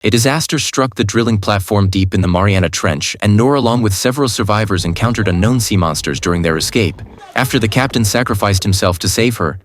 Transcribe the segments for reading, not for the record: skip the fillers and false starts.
A disaster struck the drilling platform deep in the Mariana Trench, and Nora, along with several survivors, encountered unknown sea monsters during their escape. After the captain sacrificed himself to save her,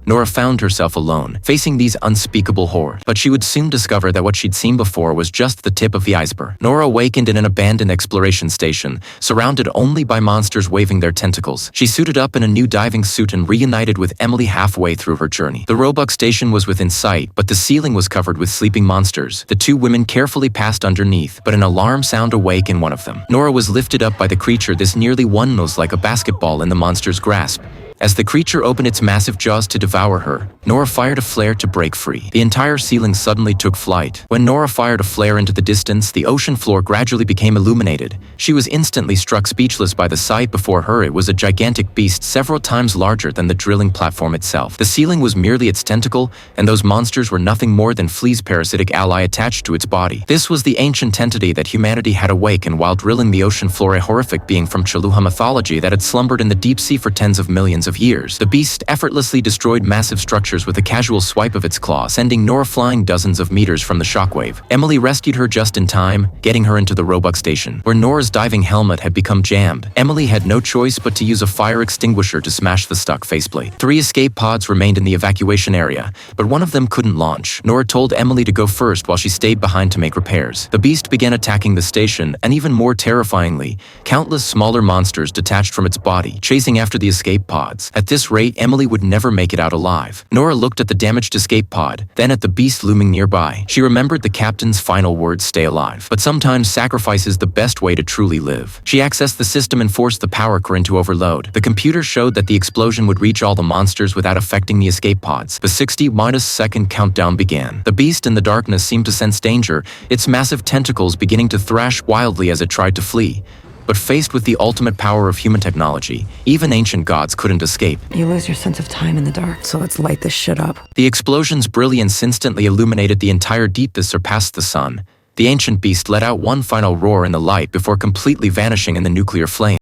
Nora found herself alone, facing these unspeakable horrors. But she would soon discover that what she'd seen before was just the tip of the iceberg. Nora awakened in an abandoned exploration station, surrounded only by monsters waving their tentacles. She suited up in a new diving suit and reunited with Emily halfway through her journey. The Roebuck station was within sight, but the ceiling was covered with sleeping monsters. The two women carefully passed underneath, but an alarm sound awakened one of them. Nora was lifted up by the creature. This nearly one was like a basketball in the monster's grasp. As the creature opened its massive jaws to devour her, Nora fired a flare to break free. The entire ceiling suddenly took flight. When Nora fired a flare into the distance, the ocean floor gradually became illuminated. She was instantly struck speechless by the sight before her. It was a gigantic beast several times larger than the drilling platform itself. The ceiling was merely its tentacle, and those monsters were nothing more than Flea's parasitic ally attached to its body. This was the ancient entity that humanity had awakened while drilling the ocean floor, a horrific being from Chaluha mythology that had slumbered in the deep sea for tens of millions of years. The beast effortlessly destroyed massive structures with a casual swipe of its claw, sending Nora flying dozens of meters from the shockwave. Emily rescued her just in time, getting her into the Roebuck station, where Nora's diving helmet had become jammed. Emily had no choice but to use a fire extinguisher to smash the stuck faceplate. 3 escape pods remained in the evacuation area, but one of them couldn't launch. Nora told Emily to go first while she stayed behind to make repairs. The beast began attacking the station, and even more terrifyingly, countless smaller monsters detached from its body, chasing after the escape pods. At this rate, Emily would never make it out alive. Nora looked at the damaged escape pod, then at the beast looming nearby. She remembered the captain's final words, "Stay alive." But sometimes sacrifice is the best way to truly live. She accessed the system and forced the power core into overload. The computer showed that the explosion would reach all the monsters without affecting the escape pods. The 60-second countdown began. The beast in the darkness seemed to sense danger, its massive tentacles beginning to thrash wildly as it tried to flee. But faced with the ultimate power of human technology, even ancient gods couldn't escape. You lose your sense of time in the dark, so let's light this shit up. The explosion's brilliance instantly illuminated the entire deep that surpassed the sun. The ancient beast let out one final roar in the light before completely vanishing in the nuclear flame.